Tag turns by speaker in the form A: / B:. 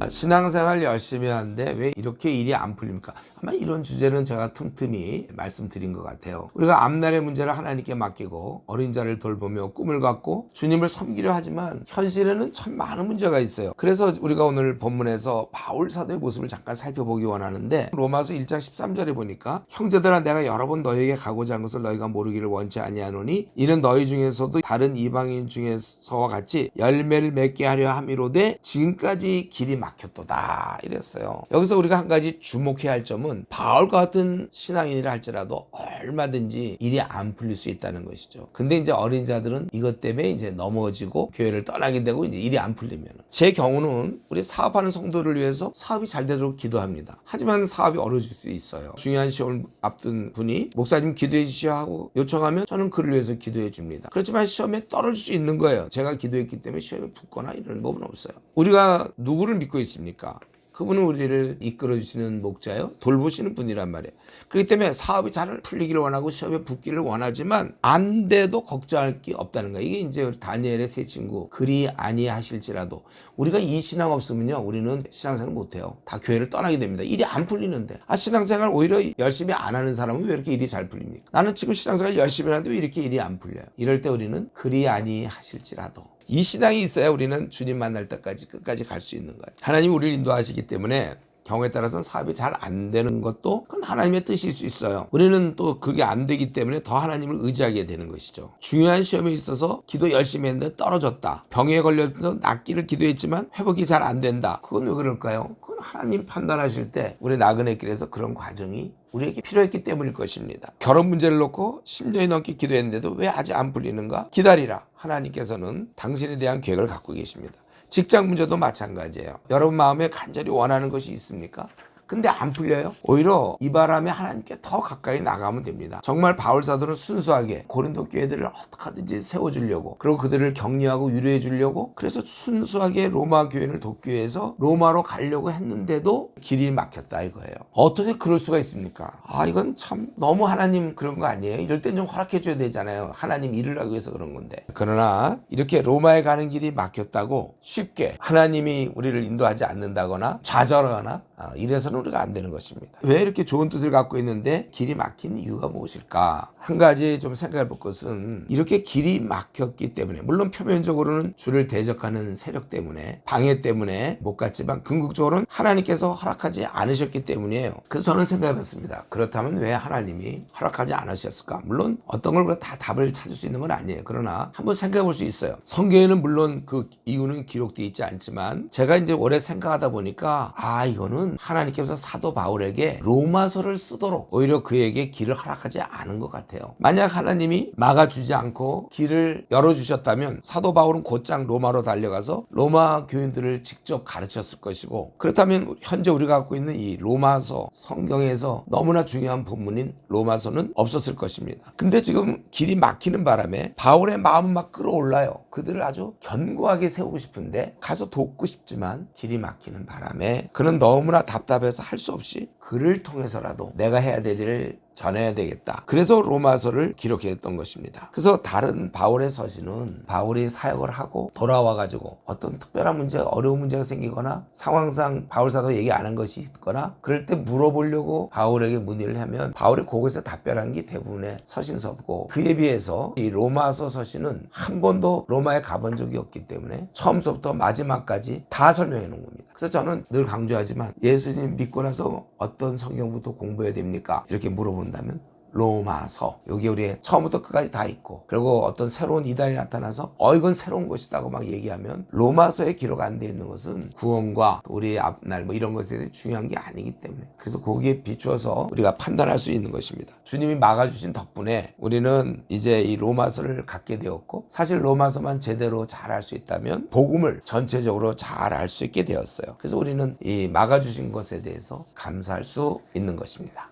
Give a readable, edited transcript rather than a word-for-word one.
A: 신앙생활 열심히 하는데 왜 이렇게 일이 안 풀립니까? 아마 이런 주제는 제가 틈틈이 말씀드린 것 같아요. 우리가 앞날의 문제를 하나님께 맡기고 어린 자를 돌보며 꿈을 갖고 주님을 섬기려 하지만 현실에는 참 많은 문제가 있어요. 그래서 우리가 오늘 본문에서 바울 사도의 모습을 잠깐 살펴보기 원하는데, 로마서 1장 13절에 보니까 형제들아 내가 여러 번 너희에게 가고자 한 것을 너희가 모르기를 원치 아니하노니 이는 너희 중에서도 다른 이방인 중에서와 같이 열매를 맺게 하려 함이로되 지금까지 길이 막혔도다 이랬어요. 여기서 우리가 한 가지 주목해야 할 점은 바울과 같은 신앙인이라 할지라도 얼마든지 일이 안 풀릴 수 있다는 것이죠. 근데 이제 어린 자들은 이것 때문에 이제 넘어지고 교회를 떠나게 되고 이제 일이 안 풀리면, 제 경우는 우리 사업하는 성도를 위해서 사업이 잘 되도록 기도합니다. 하지만 사업이 어려워질 수 있어요. 중요한 시험을 앞둔 분이 목사님 기도해 주시오 하고 요청하면 저는 그를 위해서 기도해 줍니다. 그렇지만 시험에 떨어질 수 있는 거예요. 제가 기도했기 때문에 시험에 붙거나 이런 법은 없어요. 우리가 누구를 믿고 있습니까? 그분은 우리를 이끌어주시는 목자요, 돌보시는 분이란 말이에요. 그렇기 때문에 사업이 잘 풀리기를 원하고 시험에 붙기를 원하지만 안 돼도 걱정할 게 없다는 거예요. 이게 이제 다니엘의 세 친구, 그리 아니하실지라도, 우리가 이 신앙 없으면요 우리는 신앙생활 못해요. 다 교회를 떠나게 됩니다. 일이 안 풀리는데. 신앙생활 오히려 열심히 안 하는 사람은 왜 이렇게 일이 잘 풀립니까? 나는 지금 신앙생활 열심히 하는데 왜 이렇게 일이 안 풀려요? 이럴 때 우리는 그리 아니하실지라도, 이 신앙이 있어야 우리는 주님 만날 때까지 끝까지 갈 수 있는 거예요. 하나님이 우리를 인도하시기 때문에 경우에 따라서는 사업이 잘 안 되는 것도 그건 하나님의 뜻일 수 있어요. 우리는 또 그게 안 되기 때문에 더 하나님을 의지하게 되는 것이죠. 중요한 시험에 있어서 기도 열심히 했는데 떨어졌다. 병에 걸려서 낫기를 기도했지만 회복이 잘 안 된다. 그건 왜 그럴까요? 그건 하나님 판단하실 때 우리 나그네 길에서 그런 과정이 우리에게 필요했기 때문일 것입니다. 결혼 문제를 놓고 10년이 넘게 기도했는데도 왜 아직 안 풀리는가? 기다리라. 하나님께서는 당신에 대한 계획을 갖고 계십니다. 직장 문제도 마찬가지예요. 여러분 마음에 간절히 원하는 것이 있습니까? 근데 안 풀려요? 오히려 이 바람에 하나님께 더 가까이 나가면 됩니다. 정말 바울 사도는 순수하게 고린도 교회들을 어떻게 하든지 세워주려고, 그리고 그들을 격려하고 위로해 주려고, 그래서 순수하게 로마 교회를 돕기 위해서 로마로 가려고 했는데도 길이 막혔다 이거예요. 어떻게 그럴 수가 있습니까? 이건 참 너무 하나님 그런 거 아니에요? 이럴 땐 좀 허락해 줘야 되잖아요. 하나님 일을 하기 위해서 그런 건데. 그러나 이렇게 로마에 가는 길이 막혔다고 쉽게 하나님이 우리를 인도하지 않는다거나 좌절하거나 이래서는 우리가 안 되는 것입니다. 왜 이렇게 좋은 뜻을 갖고 있는데 길이 막힌 이유가 무엇일까? 한 가지 좀 생각해 볼 것은, 이렇게 길이 막혔기 때문에, 물론 표면적으로는 주를 대적하는 세력 때문에, 방해 때문에 못 갔지만 궁극적으로는 하나님께서 허락하지 않으셨기 때문이에요. 그래서 저는 생각해 봤습니다. 그렇다면 왜 하나님이 허락하지 않으셨을까? 물론 어떤 걸 다 답을 찾을 수 있는 건 아니에요. 그러나 한번 생각해 볼 수 있어요. 성경에는 물론 그 이유는 기록되어 있지 않지만 제가 이제 오래 생각하다 보니까 이거는 하나님께서 사도 바울에게 로마서를 쓰도록 오히려 그에게 길을 허락하지 않은 것 같아요. 만약 하나님이 막아주지 않고 길을 열어주셨다면 사도 바울은 곧장 로마로 달려가서 로마 교인들을 직접 가르쳤을 것이고, 그렇다면 현재 우리가 갖고 있는 이 로마서, 성경에서 너무나 중요한 본문인 로마서는 없었을 것입니다. 근데 지금 길이 막히는 바람에 바울의 마음은 막 끌어올라요. 그들을 아주 견고하게 세우고 싶은데, 가서 돕고 싶지만 길이 막히는 바람에 그는 너무나 답답해서 할 수 없이 그를 통해서라도 내가 해야 될 일을 전해야 되겠다. 그래서 로마서를 기록했던 것입니다. 그래서 다른 바울의 서신은 바울이 사역을 하고 돌아와가지고 어떤 특별한 문제, 어려운 문제가 생기거나 상황상 바울 사도 얘기 안 한 것이 있거나 그럴 때 물어보려고 바울에게 문의를 하면 바울이 거기서 답변한 게 대부분의 서신서고, 그에 비해서 이 로마서 서신은 한 번도 로마에 가본 적이 없기 때문에 처음부터 마지막까지 다 설명해 놓은 겁니다. 그래서 저는 늘 강조하지만 예수님 믿고 나서 어떤 성경부터 공부해야 됩니까? 이렇게 물어본다면 로마서, 여기 우리 처음부터 끝까지 다 있고, 그리고 어떤 새로운 이단이 나타나서 이건 새로운 것이다고 막 얘기하면 로마서에 기록 안 돼 있는 것은 구원과 우리의 앞날 이런 것에 대해 중요한 게 아니기 때문에, 그래서 거기에 비추어서 우리가 판단할 수 있는 것입니다. 주님이 막아주신 덕분에 우리는 이제 이 로마서를 갖게 되었고, 사실 로마서만 제대로 잘 할 수 있다면 복음을 전체적으로 잘 알 수 있게 되었어요. 그래서 우리는 이 막아주신 것에 대해서 감사할 수 있는 것입니다.